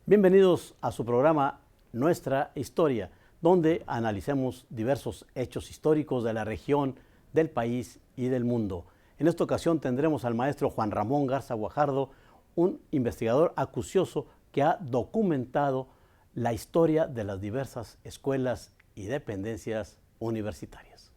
Bienvenidos a su programa Nuestra Historia, donde analicemos diversos hechos históricos de la región, del país y del mundo. En esta ocasión tendremos al maestro Juan Ramón Garza Guajardo, un investigador acucioso que ha documentado la historia de las diversas escuelas y dependencias universitarias.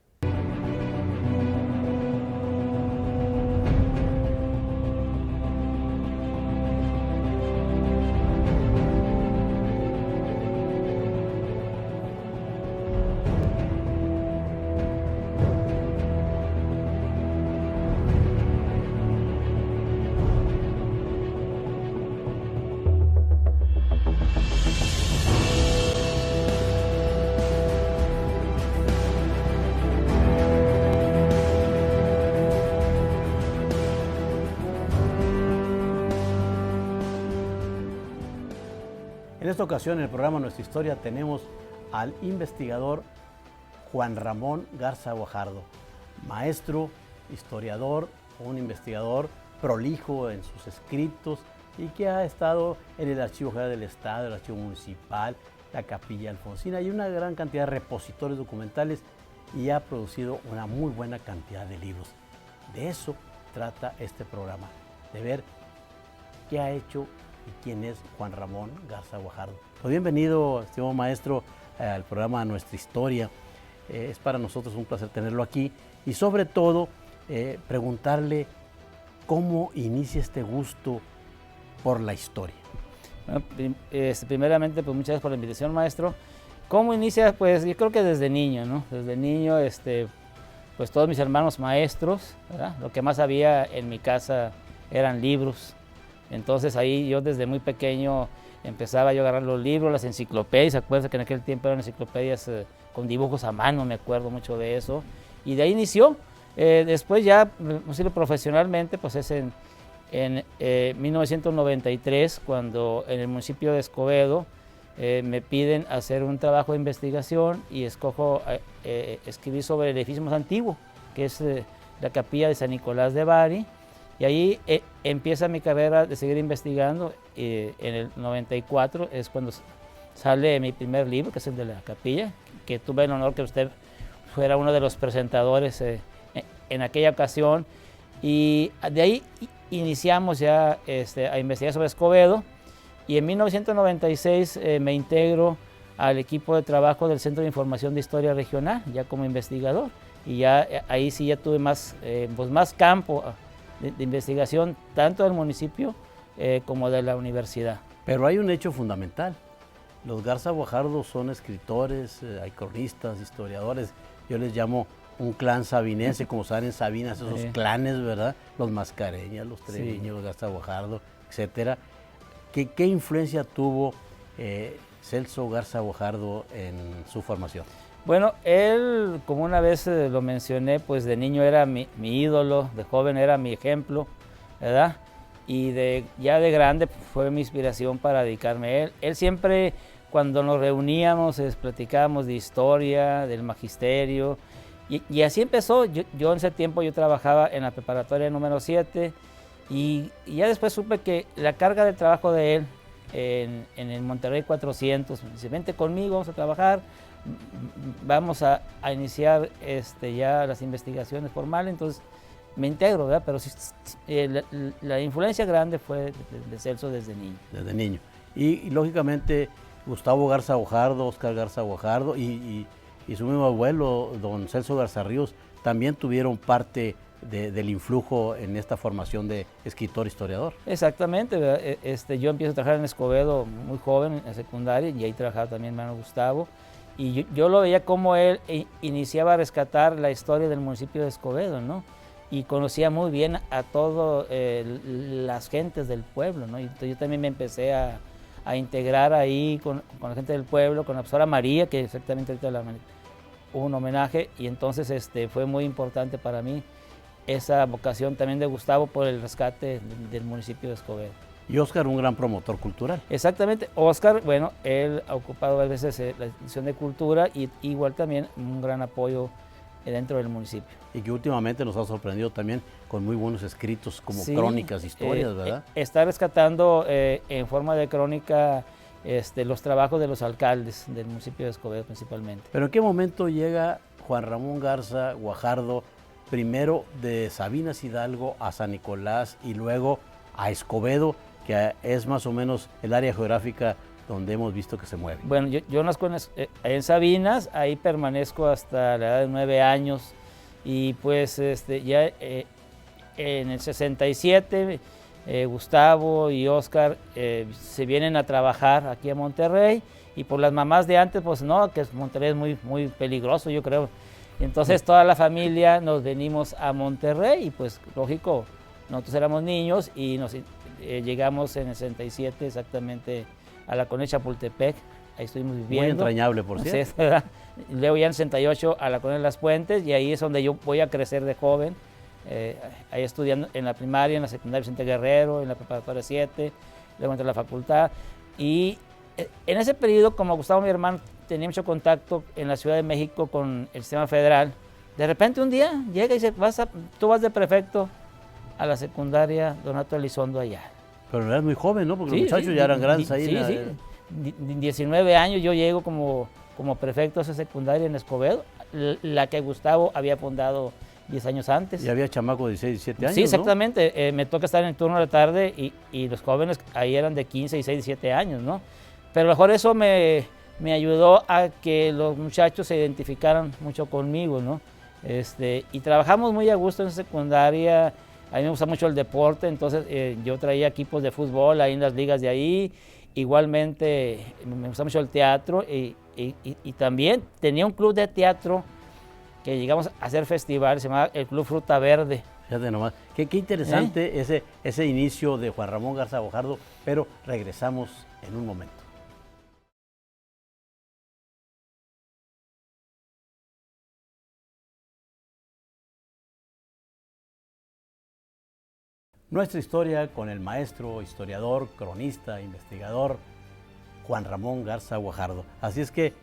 En esta ocasión, en el programa Nuestra Historia, tenemos al investigador Juan Ramón Garza Guajardo, maestro, historiador, un investigador prolijo en sus escritos y que ha estado en el Archivo General del Estado, el Archivo Municipal, la Capilla Alfonsina y una gran cantidad de repositorios documentales y ha producido una muy buena cantidad de libros. De eso trata este programa, de ver qué ha hecho y quién es Juan Ramón Garza Guajardo. Pues bienvenido, estimado maestro, al programa Nuestra Historia. Es para nosotros un placer tenerlo aquí y sobre todo preguntarle cómo inicia este gusto por la historia. Bueno, primeramente, pues muchas gracias por la invitación, maestro. ¿Cómo inicia? Pues yo creo que desde niño, ¿no? Desde niño, pues todos mis hermanos maestros, ¿verdad? Lo que más había en mi casa eran libros. Entonces ahí yo desde muy pequeño empezaba yo a agarrar los libros, las enciclopedias. Acuérdense que en aquel tiempo eran enciclopedias con dibujos a mano, me acuerdo mucho de eso. Y de ahí inició. Después ya, profesionalmente, pues es en 1993, cuando en el municipio de Escobedo me piden hacer un trabajo de investigación y escojo escribir sobre el edificio más antiguo, que es la capilla de San Nicolás de Bari. Y ahí empieza mi carrera de seguir investigando. En el 94 es cuando sale mi primer libro, que es el de la capilla, que tuve el honor que usted fuera uno de los presentadores en aquella ocasión. Y de ahí iniciamos ya a investigar sobre Escobedo. Y en 1996 me integro al equipo de trabajo del Centro de Información de Historia Regional, ya como investigador. Y ya ahí sí ya tuve más campo de investigación, tanto del municipio como de la universidad. Pero hay un hecho fundamental. Los Garza Guajardo son escritores, hay cronistas, historiadores. Yo les llamo un clan sabinense, como saben en Sabinas, esos clanes, ¿verdad? Los Mascareñas, los Treviños, los Garza Guajardo, etcétera. ¿Qué influencia tuvo Celso Garza Guajardo en su formación? Bueno, él, como una vez lo mencioné, pues de niño era mi ídolo, de joven era mi ejemplo, ¿verdad? Y ya de grande fue mi inspiración para dedicarme a él. Él siempre, cuando nos reuníamos, platicábamos de historia, del magisterio, y así empezó. Yo en ese tiempo yo trabajaba en la preparatoria número 7, y ya después supe que la carga de trabajo de él en el Monterrey 400, me dice, vente conmigo, vamos a trabajar, vamos a iniciar ya las investigaciones formales. Entonces me integro, ¿verdad? Pero sí, la influencia grande fue de Celso desde niño. Desde niño. Y lógicamente Gustavo Garza Guajardo, Óscar Garza Guajardo y su mismo abuelo, don Celso Garza Ríos, también tuvieron parte del influjo en esta formación de escritor-historiador. Exactamente, ¿verdad? Yo empiezo a trabajar en Escobedo muy joven, en secundaria, y ahí trabajaba también mi hermano Gustavo. Y yo lo veía como él iniciaba a rescatar la historia del municipio de Escobedo, ¿no? Y conocía muy bien a todas las gentes del pueblo, ¿no? Y entonces yo también me empecé a integrar ahí con la gente del pueblo, con la profesora María, que exactamente ahorita hubo un homenaje, y entonces fue muy importante para mí esa vocación también de Gustavo por el rescate del municipio de Escobedo. Y Óscar, un gran promotor cultural. Exactamente. Óscar, bueno, él ha ocupado a veces la institución de cultura y igual también un gran apoyo dentro del municipio. Y que últimamente nos ha sorprendido también con muy buenos escritos como Sí, crónicas, historias, ¿verdad? Está rescatando en forma de crónica los trabajos de los alcaldes del municipio de Escobedo principalmente. Pero ¿en qué momento llega Juan Ramón Garza Guajardo, primero de Sabinas Hidalgo a San Nicolás y luego a Escobedo, que es más o menos el área geográfica donde hemos visto que se mueve? Bueno, yo nazco en Sabinas, ahí permanezco hasta la edad de 9 años y pues ya en el 67 Gustavo y Oscar se vienen a trabajar aquí a Monterrey y por las mamás de antes, pues no, que Monterrey es muy peligroso, yo creo. Y entonces toda la familia nos venimos a Monterrey y pues lógico, nosotros éramos niños y nos llegamos en el 67 exactamente a la colonia Chapultepec, ahí estuvimos viviendo. Muy entrañable, por cierto. ¿Verdad? Luego ya en el 68 a la colonia Las Puentes y ahí es donde yo voy a crecer de joven, ahí estudiando en la primaria, en la secundaria Vicente Guerrero, en la preparatoria 7, luego entré a la facultad y en ese periodo, como Gustavo, mi hermano, tenía mucho contacto en la Ciudad de México con el sistema federal, de repente un día llega y dice, tú vas de prefecto a la secundaria Donato Elizondo allá. Pero eras muy joven, ¿no? Porque Sí, los muchachos sí, ya eran grandes ahí. Sí. 19 años yo llego como prefecto a esa secundaria en Escobedo, la que Gustavo había fundado 10 años antes. Y había chamacos de 16, 17 años, Sí, exactamente. Me toca estar en el turno de la tarde y los jóvenes ahí eran de 15, 16, 17 años, ¿no? Pero mejor eso me ayudó a que los muchachos se identificaran mucho conmigo, ¿no? Y trabajamos muy a gusto en secundaria. A mí me gusta mucho el deporte, entonces yo traía equipos de fútbol ahí en las ligas de ahí. Igualmente me gusta mucho el teatro y también tenía un club de teatro que llegamos a hacer festivales, se llamaba el Club Fruta Verde. Fíjate nomás, qué interesante ese inicio de Juan Ramón Garza Guajardo, pero regresamos en un momento. Nuestra historia con el maestro, historiador, cronista, investigador, Juan Ramón Garza Guajardo. Así es que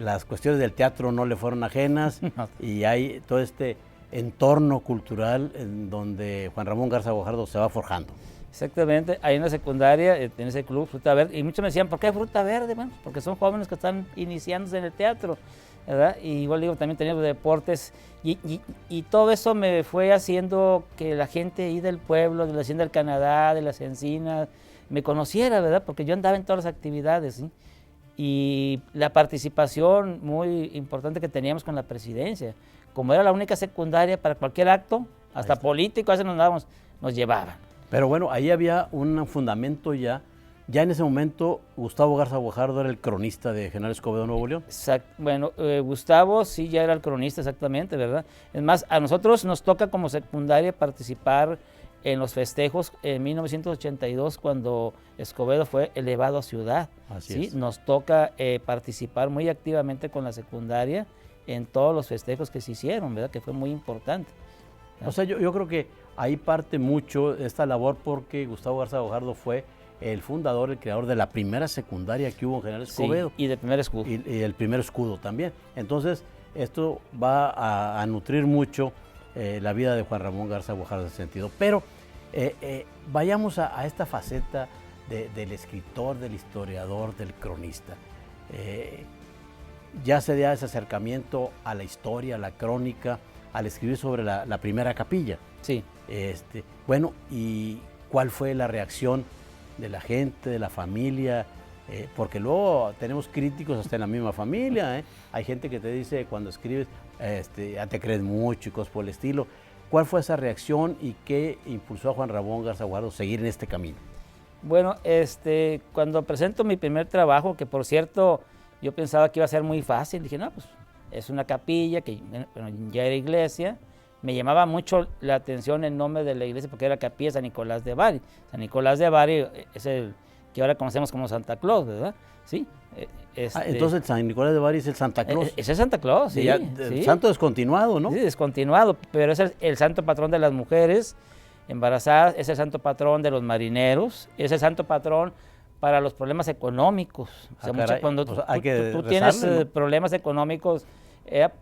las cuestiones del teatro no le fueron ajenas y hay todo este entorno cultural en donde Juan Ramón Garza Guajardo se va forjando. Exactamente, ahí en la secundaria, en ese club Fruta Verde, y muchos me decían, ¿por qué Fruta Verde? Bueno, porque son jóvenes que están iniciándose en el teatro, ¿verdad? Y igual digo, también teníamos deportes, y todo eso me fue haciendo que la gente ahí del pueblo, de la Hacienda del Canadá, de las Encinas, me conociera, ¿verdad? Porque yo andaba en todas las actividades, ¿sí? Y la participación muy importante que teníamos con la presidencia, como era la única secundaria para cualquier acto, hasta político, a veces nos llevaban. Pero bueno, ahí había un fundamento ya en ese momento Gustavo Garza Guajardo era el cronista de General Escobedo, Nuevo León. Bueno, Gustavo sí ya era el cronista exactamente, ¿verdad? Es más, a nosotros nos toca como secundaria participar en los festejos en 1982 cuando Escobedo fue elevado a ciudad. Así es. Nos toca participar muy activamente con la secundaria en todos los festejos que se hicieron, ¿verdad? Que fue muy importante. O sea, yo creo que ahí parte mucho esta labor porque Gustavo Garza Guajardo fue el fundador, el creador de la primera secundaria que hubo en General Escobedo. Sí, y del primer escudo. Y el primer escudo también. Entonces, esto va a nutrir mucho la vida de Juan Ramón Garza Guajardo en ese sentido. Pero vayamos a esta faceta del escritor, del historiador, del cronista. Ya se da ese acercamiento a la historia, a la crónica, al escribir sobre la primera capilla. Sí. Bueno, ¿y cuál fue la reacción de la gente, de la familia? Porque luego tenemos críticos hasta en la misma familia. Hay gente que te dice cuando escribes, ya te crees mucho y cosas por el estilo. ¿Cuál fue esa reacción y qué impulsó a Juan Ramón Garza Guajardo a seguir en este camino? Bueno, cuando presento mi primer trabajo, que por cierto yo pensaba que iba a ser muy fácil, dije, no, pues es una capilla, que bueno, ya era iglesia. Me llamaba mucho la atención el nombre de la iglesia porque era Capilla San Nicolás de Bari. San Nicolás de Bari es el que ahora conocemos como Santa Claus, ¿verdad? Sí. Entonces San Nicolás de Bari es el Santa Claus. Ese es Santa Claus, sí. Sí. Santo descontinuado, ¿no? Sí, descontinuado, pero es el santo patrón de las mujeres embarazadas, es el santo patrón de los marineros, es el santo patrón para los problemas económicos. O sea, cuando pues hay que tú tienes rezarle, ¿no? problemas económicos,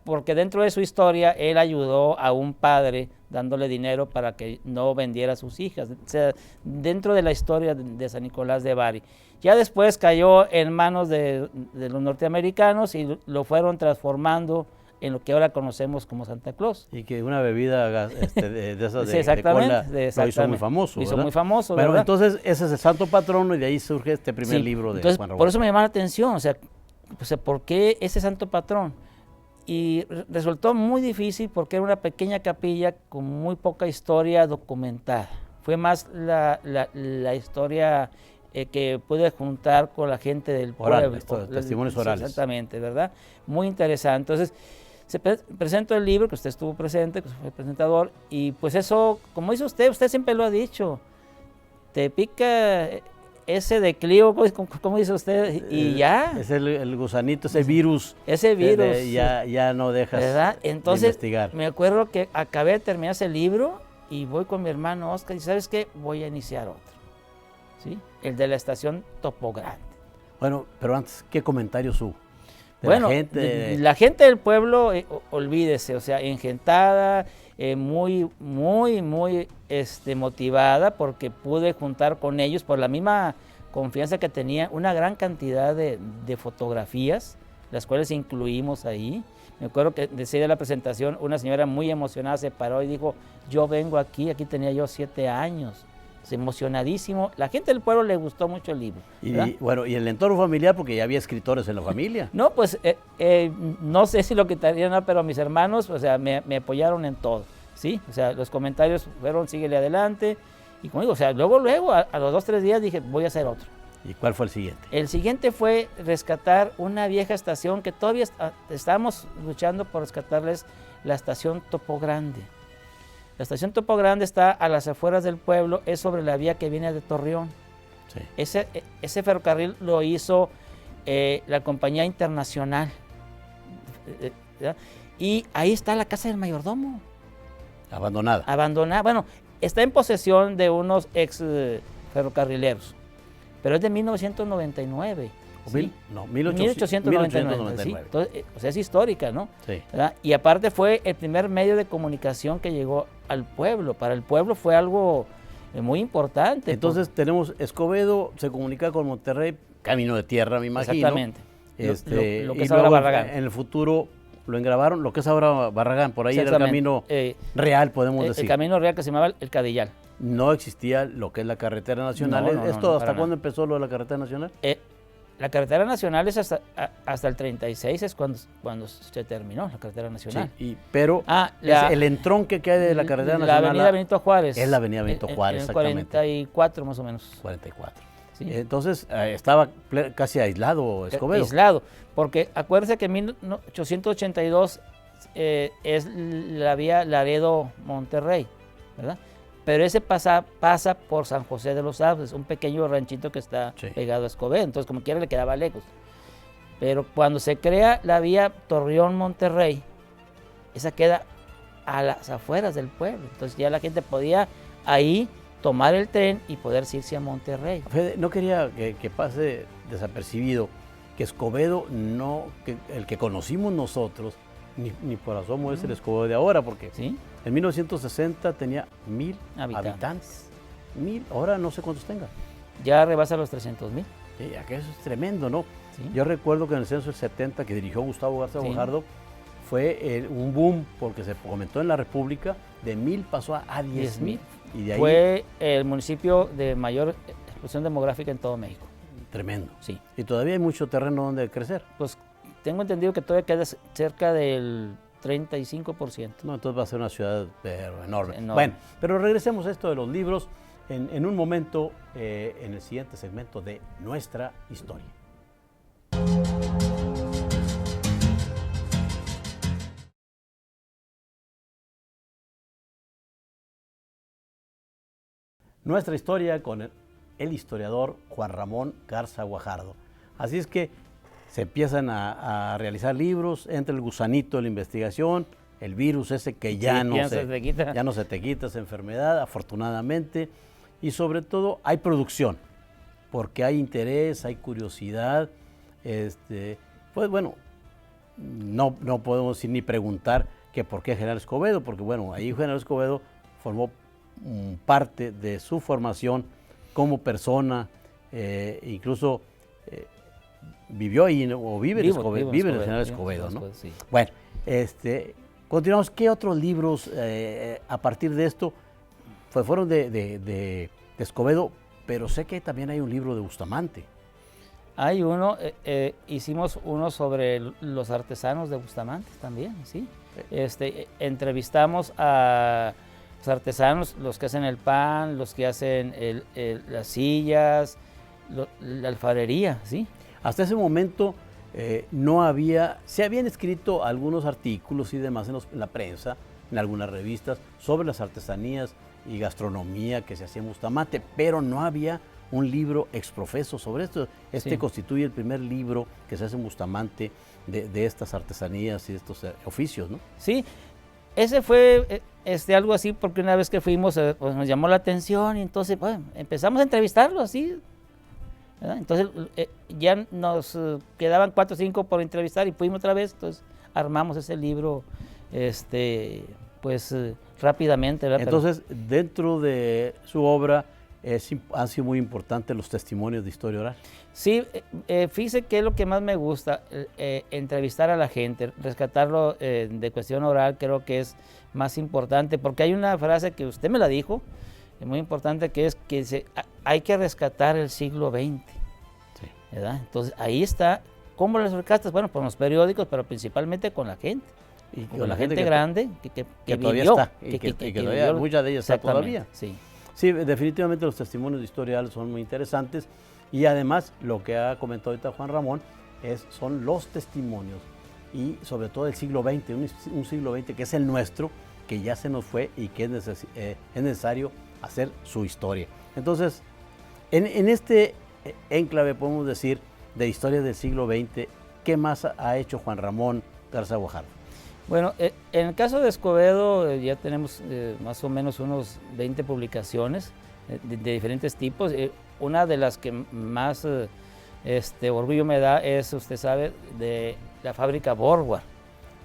porque dentro de su historia él ayudó a un padre dándole dinero para que no vendiera a sus hijas. O sea, dentro de la historia de San Nicolás de Bari. Ya después cayó en manos de los norteamericanos y lo fueron transformando en lo que ahora conocemos como Santa Claus. Y que una bebida de esas Sí, de cola lo hizo muy Lo famoso, hizo ¿verdad? muy famoso, Bueno, ¿verdad? entonces ese es el santo patrono y de ahí surge este primer libro de entonces, Juan Ramón. por eso me llamó la atención, o sea, ¿por qué ese santo patrón? Y resultó muy difícil porque era una pequeña capilla con muy poca historia documentada. Fue más la historia que pude juntar con la gente del Oral, pueblo. testimonios orales. Exactamente, ¿verdad? Muy interesante. Entonces, se presentó el libro, que usted estuvo presente, que fue el presentador, y pues eso, como dice usted siempre lo ha dicho, te pica ese declive, como dice usted, y ya. Es el gusanito, ese virus. Ese virus. Ya no dejas ¿verdad? Entonces, de investigar. me acuerdo que acabé de terminar ese libro y voy con mi hermano Oscar y ¿sabes qué? Voy a iniciar otro. ¿Sí? El de la estación Topo Grande. Bueno, pero antes, ¿qué comentarios hubo? Bueno, la gente del pueblo, olvídese, o sea, engentada, muy motivada porque pude juntar con ellos por la misma confianza que tenía una gran cantidad de fotografías, las cuales incluimos ahí. Me acuerdo que desde la presentación una señora muy emocionada se paró y dijo, yo vengo aquí tenía yo 7 años. Emocionadísimo. La gente del pueblo le gustó mucho el libro. Y bueno, y el entorno familiar, porque ya había escritores en la familia. No, pues no sé si lo quitarían, no, pero mis hermanos, o sea, me apoyaron en todo, ¿sí? O sea, los comentarios fueron, síguele adelante. Y como digo, o sea, luego, a los 2, 3 días dije, voy a hacer otro. ¿Y cuál fue el siguiente? El siguiente fue rescatar una vieja estación que todavía estábamos luchando por rescatarles, la estación Topo Grande. La estación Topo Grande está a las afueras del pueblo, es sobre la vía que viene de Torreón. Sí. Ese ferrocarril lo hizo la compañía internacional. Y ahí está la casa del mayordomo. Abandonada. Abandonada. Bueno, está en posesión de unos ex ferrocarrileros, pero es de 1999. ¿sí? No, 1899. ¿sí? Entonces, o sea, es histórica, ¿no? Sí. ¿verdad? Y aparte fue el primer medio de comunicación que llegó al pueblo. Para el pueblo fue algo muy importante. Entonces tenemos Escobedo, se comunica con Monterrey, camino de tierra, me imagino. Exactamente. Lo que es ahora Barragán. En el futuro lo engravaron, lo que es ahora Barragán, por ahí era el camino real, podemos decir. El camino real que se llamaba el Cadillal. No existía lo que es la carretera nacional. ¿Hasta cuándo empezó lo de la carretera nacional? La carretera nacional es hasta el 36, es cuando se terminó la carretera nacional. Sí, pero el entronque que hay de la carretera nacional. La avenida Benito Juárez. Es la avenida Benito Juárez, en exactamente. 44 más o menos. 44. Sí. Entonces estaba casi aislado Escobedo. Aislado, porque acuérdense que en 1882 es la vía Laredo-Monterrey, ¿verdad? Pero ese pasa por San José de los Sauces, un pequeño ranchito que está pegado a Escobedo, entonces como quiera le quedaba lejos. Pero cuando se crea la vía Torreón-Monterrey, esa queda a las afueras del pueblo, entonces ya la gente podía ahí tomar el tren y poder irse a Monterrey. Fede, no quería que pase desapercibido que Escobedo, el que conocimos nosotros, ni por asomo es el Escobedo de ahora, porque en 1960 tenía 1000 habitantes. 1000, ahora no sé cuántos tenga. Ya rebasa los 300,000. Sí, eso es tremendo, ¿no? Sí. Yo recuerdo que en el censo del 70 que dirigió Gustavo Garza Guajardo, fue un boom porque se comentó en la República, de 1000 pasó a 10,000. Y de ahí, fue el municipio de mayor explosión demográfica en todo México. Tremendo. Sí. Y todavía hay mucho terreno donde crecer. Pues tengo entendido que todavía queda cerca del 35%. No, entonces va a ser una ciudad enorme. Bueno, pero regresemos a esto de los libros en un momento, en el siguiente segmento de Nuestra Historia. Nuestra historia con el historiador Juan Ramón Garza Guajardo. Así es que se empiezan a realizar libros, entra el gusanito de la investigación, el virus ese que ya no se te quita esa enfermedad, afortunadamente, y sobre todo hay producción, porque hay interés, hay curiosidad. Pues bueno, no podemos ni preguntar que por qué General Escobedo, porque bueno, ahí General Escobedo formó parte de su formación como persona, incluso vivió ahí, o vive en el General Escobedo, ¿no? Sí. Bueno, continuamos. ¿Qué otros libros a partir de esto fueron de Escobedo? Pero sé que también hay un libro de Bustamante. Hay uno, hicimos uno sobre los artesanos de Bustamante también, ¿sí? Entrevistamos a los artesanos, los que hacen el pan, los que hacen las sillas, la alfarería, ¿sí? Hasta ese momento se habían escrito algunos artículos y demás en la prensa, en algunas revistas, sobre las artesanías y gastronomía que se hacía en Bustamante, pero no había un libro exprofeso sobre esto. Sí. Constituye el primer libro que se hace en Bustamante de estas artesanías y de estos oficios, ¿no? Sí, ese fue algo así porque una vez que fuimos pues nos llamó la atención y entonces bueno, empezamos a entrevistarlo así, ¿verdad? Entonces ya nos quedaban 4 o 5 por entrevistar y fuimos otra vez, entonces armamos ese libro pues rápidamente, ¿verdad? Entonces, dentro de su obra han sido muy importantes los testimonios de historia oral. Sí, fíjese que es lo que más me gusta, entrevistar a la gente, rescatarlo de cuestión oral, creo que es más importante, porque hay una frase que usted me la dijo, muy importante, que es que hay que rescatar el siglo XX, Sí. ¿verdad? Entonces, ahí está. ¿Cómo las rescatas? Bueno, con los periódicos, pero principalmente con la gente. Y con la gente grande que todavía vivió, está, y que todavía, muchas de ellas está todavía. Sí. Sí, definitivamente los testimonios de historia oral son muy interesantes y además lo que ha comentado ahorita Juan Ramón son los testimonios y sobre todo del siglo XX, un siglo XX que es el nuestro, que ya se nos fue y que es necesario hacer su historia. Entonces, en este enclave podemos decir de historia del siglo XX, ¿qué más ha hecho Juan Ramón Garza Guajardo? Bueno, en el caso de Escobedo ya tenemos más o menos unos 20 publicaciones de diferentes tipos. Una de las que más orgullo me da es, usted sabe, de la fábrica Borgward,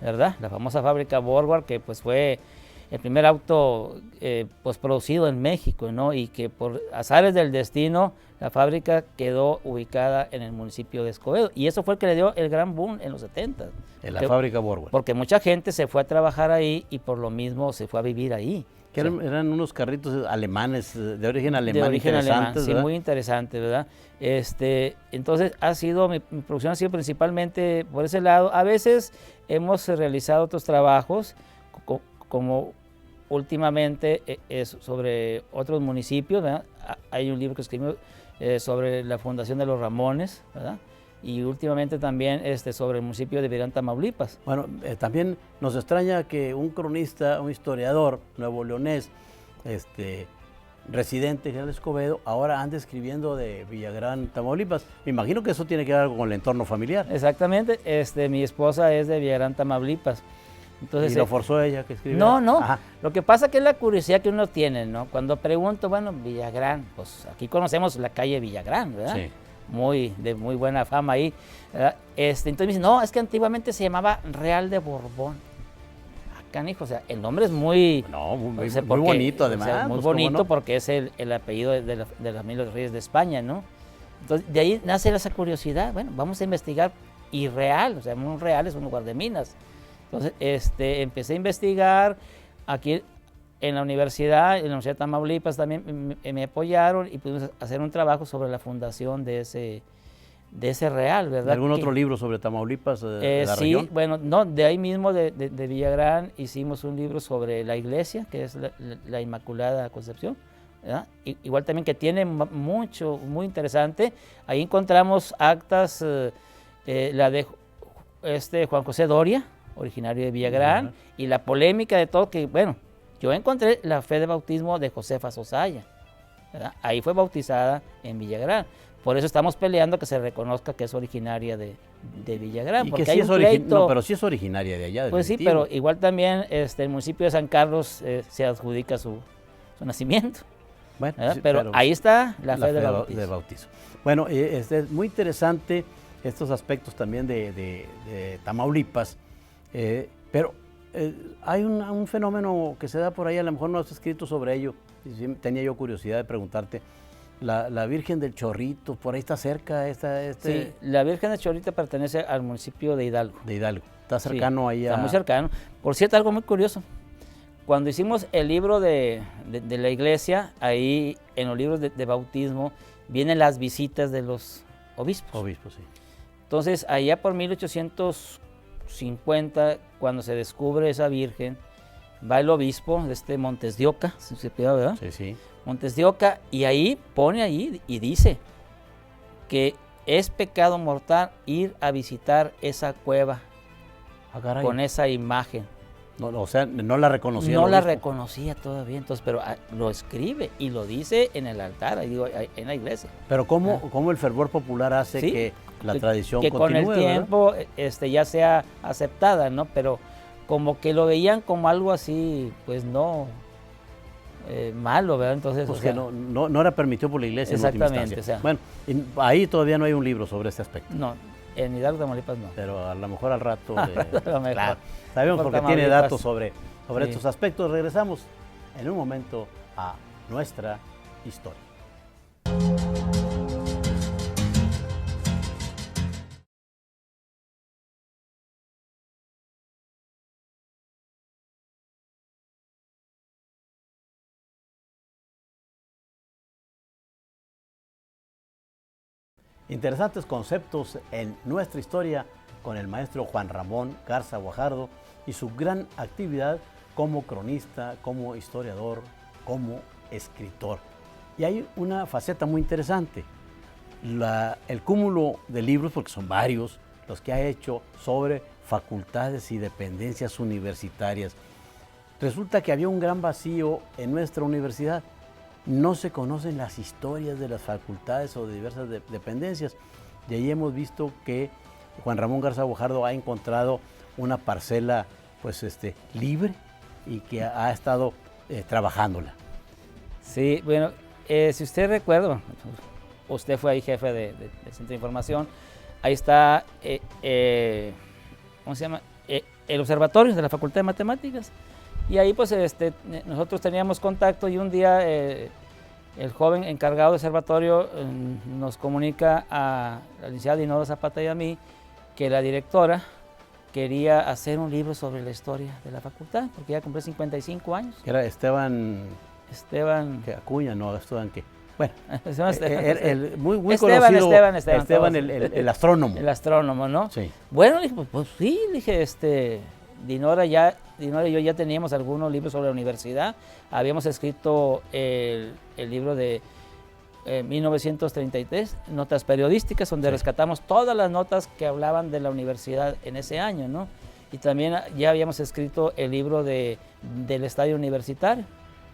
¿verdad? La famosa fábrica Borgward, que pues fue el primer auto pues producido en México, ¿no? Y que por azares del destino la fábrica quedó ubicada en el municipio de Escobedo. Y eso fue el que le dio el gran boom en los 70. En la fábrica Borgward. Porque mucha gente se fue a trabajar ahí y por lo mismo se fue a vivir ahí. Que eran unos carritos alemanes, de origen alemán, de origen alemán, sí, ¿verdad? muy interesante, ¿verdad? Entonces mi producción ha sido principalmente por ese lado. A veces hemos realizado otros trabajos, como últimamente es sobre otros municipios, ¿verdad? Hay un libro que escribimos sobre la fundación de los Ramones, ¿verdad? Y últimamente también sobre el municipio de Villagrán, Tamaulipas. Bueno, también nos extraña que un cronista, un historiador nuevo leonés, residente en General Escobedo, ahora ande escribiendo de Villagrán, Tamaulipas. Me imagino que eso tiene que ver algo con el entorno familiar. Exactamente, mi esposa es de Villagrán, Tamaulipas. Entonces, ¿Y lo forzó ella que escribiera? No. Ajá. Lo que pasa que es la curiosidad que uno tiene, ¿no? Cuando pregunto, bueno, Villagrán, pues aquí conocemos la calle Villagrán, ¿verdad? Sí. De muy buena fama ahí, ¿verdad? Entonces me dicen, no, es que antiguamente se llamaba Real de Borbón. Canijo, o sea, el nombre es muy... No, muy bonito además. O sea, muy pues, bonito no. Porque es el apellido de la familia de los Reyes de España, ¿no? Entonces, de ahí nace esa curiosidad. Bueno, vamos a investigar. Y Real, o sea, un Real es un lugar de minas. Entonces, empecé a investigar. Aquí en la Universidad de Tamaulipas también me apoyaron y pudimos hacer un trabajo sobre la fundación de ese Real, ¿verdad? ¿Algún otro libro sobre Tamaulipas de la región? Sí, bueno, no, de ahí mismo de Villagrán hicimos un libro sobre la iglesia, que es la Inmaculada Concepción, ¿verdad? Igual también que tiene mucho, muy interesante. Ahí encontramos actas, la de Juan José Doria, originario de Villagrán, y la polémica de todo, que bueno, yo encontré la fe de bautismo de Josefa Sosaya, ¿verdad? Ahí fue bautizada en Villagrán. Por eso estamos peleando que se reconozca que es originaria de Villagrán. Y porque que hay sí un es pleito. No, pero sí es originaria de allá. Pues sí, pero igual también el municipio de San Carlos se adjudica su nacimiento. Bueno, sí, pero ahí está la fe de bautismo. Bueno, es muy interesante estos aspectos también de Tamaulipas, pero hay un fenómeno que se da por ahí, a lo mejor no has escrito sobre ello, y sí tenía yo curiosidad de preguntarte. La Virgen del Chorrito, por ahí está cerca. Sí, la Virgen del Chorrito pertenece al municipio de Hidalgo. De Hidalgo, está cercano ahí a... Está muy cercano. Por cierto, algo muy curioso. Cuando hicimos el libro de la iglesia, ahí en los libros de bautismo vienen las visitas de los obispos. Obispos, sí. Entonces, allá por 1850, cuando se descubre esa Virgen, va el obispo de Montes de Oca, si se pide, ¿verdad? Sí, sí. Montes de Oca, y ahí pone ahí y dice que es pecado mortal ir a visitar esa cueva con esa imagen. No, o sea, no la reconocía. No la reconocía todavía, entonces, pero lo escribe y lo dice en el altar, ahí digo, en la iglesia. Pero cómo el fervor popular hace que la tradición que continúe, con el tiempo ya sea aceptada, ¿no? Pero como que lo veían como algo así, pues no malo, ¿verdad? Entonces, pues que no era permitido por la iglesia. Exactamente. En bueno, ahí todavía no hay un libro sobre este aspecto. No, en Hidalgo, Tamaulipas no. Pero a lo mejor al rato. A lo mejor. Claro, sabemos porque tiene datos sobre estos aspectos. Regresamos en un momento a nuestra historia. Interesantes conceptos en nuestra historia con el maestro Juan Ramón Garza Guajardo y su gran actividad como cronista, como historiador, como escritor. Y hay una faceta muy interesante, el cúmulo de libros, porque son varios los que ha hecho sobre facultades y dependencias universitarias. Resulta que había un gran vacío en nuestra universidad. No se conocen las historias de las facultades o de diversas dependencias. Y ahí hemos visto que Juan Ramón Garza Guajardo ha encontrado una parcela pues, libre y que ha estado trabajándola. Sí, bueno, si usted recuerda, usted fue ahí jefe de Centro de Información, ahí está, ¿cómo se llama? El observatorio de la Facultad de Matemáticas. Y ahí pues nosotros teníamos contacto y un día el joven encargado del observatorio nos comunica a la licenciada Dinora Zapata y a mí que la directora quería hacer un libro sobre la historia de la facultad, porque ya cumplió 55 años. Era Esteban ¿qué? Acuña, no, Esteban qué. Bueno, muy conocido, Esteban el astrónomo. El astrónomo, ¿no? Sí. Bueno, le dije, pues sí, le dije, Dinora y yo ya teníamos algunos libros sobre la universidad, habíamos escrito el libro de 1933, notas periodísticas, donde rescatamos todas las notas que hablaban de la universidad en ese año, ¿no? Y también ya habíamos escrito el libro del estadio universitario,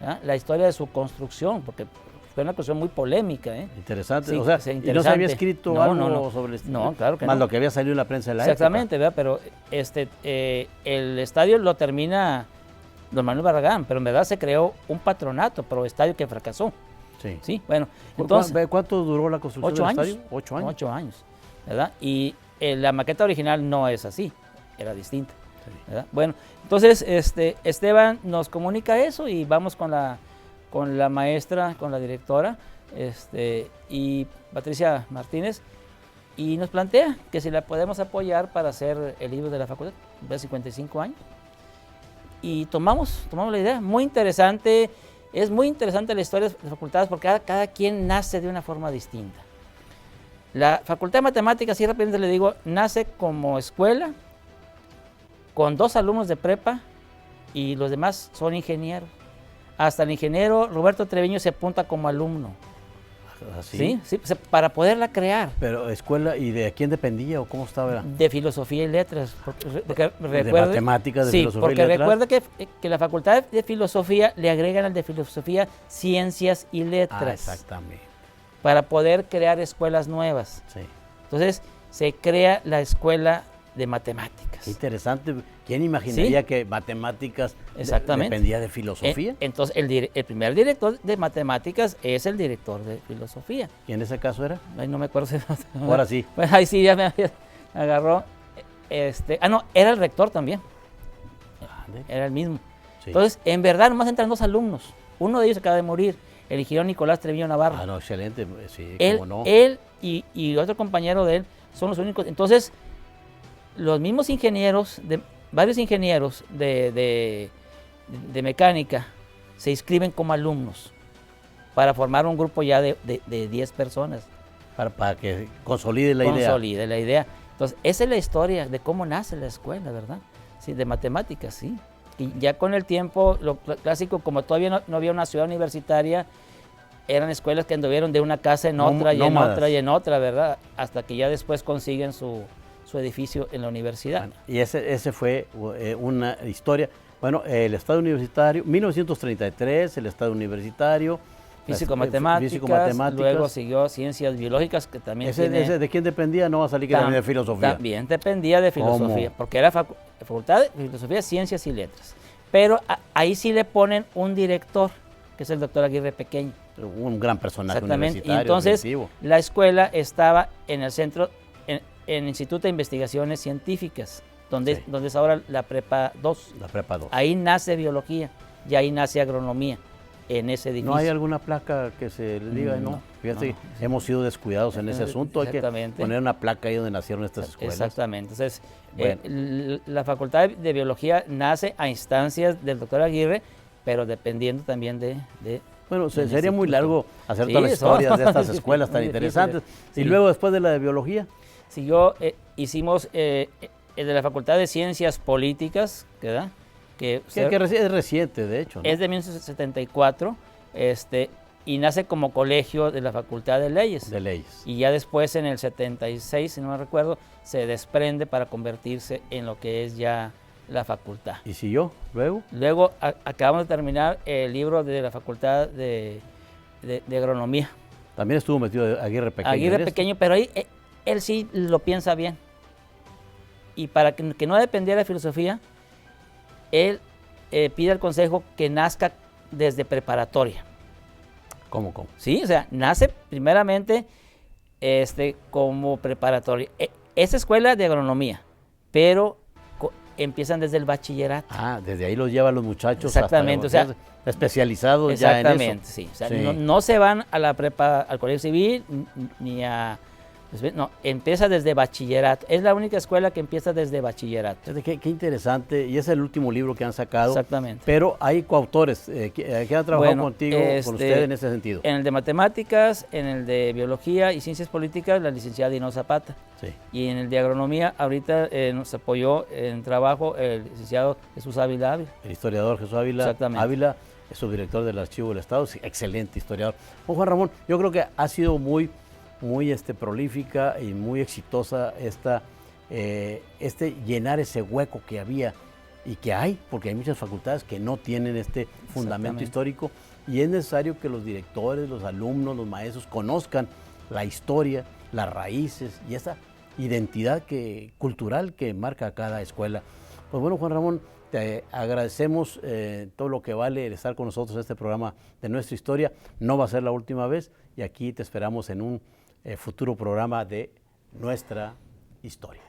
¿ya? La historia de su construcción, porque fue una cuestión muy polémica. Interesante, sí, o sea, interesante. ¿Y no se había escrito algo sobre el estadio? No, claro que más no. Lo que había salido en la prensa de la Exactamente, época. ¿verdad? Pero el estadio lo termina don Manuel Barragán, pero en verdad se creó un patronato, pero estadio que fracasó. Sí, bueno, entonces... ¿Cuánto duró la construcción del estadio? 8 años. 8 años, ¿verdad? Y la maqueta original no es así, era distinta, ¿verdad? Bueno, entonces Esteban nos comunica eso y vamos con la maestra, con la directora, y Patricia Martínez, y nos plantea que si la podemos apoyar para hacer el libro de la facultad, de 55 años. Y tomamos la idea, muy interesante, es muy interesante la historia de las facultades porque cada quien nace de una forma distinta. La Facultad de Matemáticas, sí rápidamente le digo, nace como escuela, con 2 alumnos de prepa y los demás son ingenieros. Hasta el ingeniero Roberto Treviño se apunta como alumno. ¿Sí? Sí, para poderla crear. Pero escuela, ¿y de quién dependía o cómo estaba? De Filosofía y Letras. Porque de Matemáticas, de Filosofía y Letras. Sí, porque recuerde que la Facultad de Filosofía le agregan al de Filosofía Ciencias y Letras. Ah, exactamente. Para poder crear escuelas nuevas. Sí. Entonces, se crea la Escuela de matemáticas. Qué interesante. ¿Quién imaginaría que matemáticas dependía de filosofía? Entonces, el primer director de matemáticas es el director de filosofía. ¿Y en ese caso era? Ay, no me acuerdo. Ahora sí. Pues ahí sí ya me agarró. No, era el rector también. Era el mismo. Sí. Entonces, en verdad, nomás entran 2 alumnos. Uno de ellos acaba de morir, el ingeniero Nicolás Treviño Navarro. Ah, no, excelente. Sí, cómo no. Él y otro compañero de él son los únicos. Entonces, los mismos ingenieros, varios ingenieros de mecánica, se inscriben como alumnos para formar un grupo ya de 10 personas. Para que consolide la idea. Consolide la idea. Entonces, esa es la historia de cómo nace la escuela, ¿verdad? Sí, de matemáticas, sí. Y ya con el tiempo, lo clásico, como todavía no había una ciudad universitaria, eran escuelas que anduvieron de una casa en otra y en otra y en otra, ¿verdad? Hasta que ya después consiguen su edificio en la universidad. Bueno, y ese fue una historia. Bueno, el Estado Universitario, 1933, el Estado Universitario. Físico-matemáticas, luego siguió Ciencias Biológicas, que también ¿Ese de quién dependía? No va a salir que también de Filosofía. También dependía de Filosofía, ¿cómo? Porque era Facultad de Filosofía, Ciencias y Letras. Pero ahí sí le ponen un director, que es el doctor Aguirre Pequeño. Un gran personaje universitario. Y entonces, definitivo. La escuela estaba en el centro, en el Instituto de Investigaciones Científicas, donde es ahora la Prepa 2. La Prepa 2. Ahí nace Biología y ahí nace Agronomía. En ese edificio. ¿No hay alguna placa que se le diga? No. Fíjate, hemos sido descuidados en ese asunto. Hay que poner una placa ahí donde nacieron estas escuelas. Exactamente. Entonces, la Facultad de Biología nace a instancias del doctor Aguirre, pero dependiendo también de bueno, sería muy largo hacer todas las historias de estas escuelas tan interesantes. Y luego, después de la de Biología. Hicimos el de la Facultad de Ciencias Políticas, ¿verdad? Que es reciente, de hecho, ¿no? Es de 1974, y nace como colegio de la Facultad de Leyes. De Leyes. Y ya después, en el 76, si no me recuerdo, se desprende para convertirse en lo que es ya la facultad. ¿Y siguió luego? Luego acabamos de terminar el libro de la Facultad de Agronomía. También estuvo metido Aguirre Pequeño. Aguirre Pequeño, pero ahí él sí lo piensa bien. Y para que no dependiera de filosofía, él pide al consejo que nazca desde preparatoria. ¿Cómo? Sí, o sea, nace primeramente como preparatoria. Es escuela de agronomía, pero empiezan desde el bachillerato. Ah, desde ahí los llevan los muchachos. Exactamente, hasta especializados ya en eso. Exactamente, sí. O sea, sí. No se van a la prepa, al colegio civil, ni a... No, empieza desde bachillerato. Es la única escuela que empieza desde bachillerato. Qué interesante. Y es el último libro que han sacado. Exactamente. Pero hay coautores que han trabajado contigo, con usted en ese sentido. En el de matemáticas, en el de biología y ciencias políticas, la licenciada Dino Zapata. Sí. Y en el de agronomía, ahorita nos apoyó en trabajo el licenciado Jesús Ávila. El historiador Jesús Ávila es subdirector del Archivo del Estado. Excelente historiador. Juan Ramón, yo creo que ha sido muy prolífica y muy exitosa llenar ese hueco que había y que hay, porque hay muchas facultades que no tienen este fundamento histórico, y es necesario que los directores, los alumnos, los maestros conozcan la historia, las raíces y esa identidad cultural que marca cada escuela. Pues bueno, Juan Ramón, te agradecemos todo lo que vale el estar con nosotros en este programa de Nuestra Historia. No va a ser la última vez, y aquí te esperamos en un futuro programa de Nuestra Historia.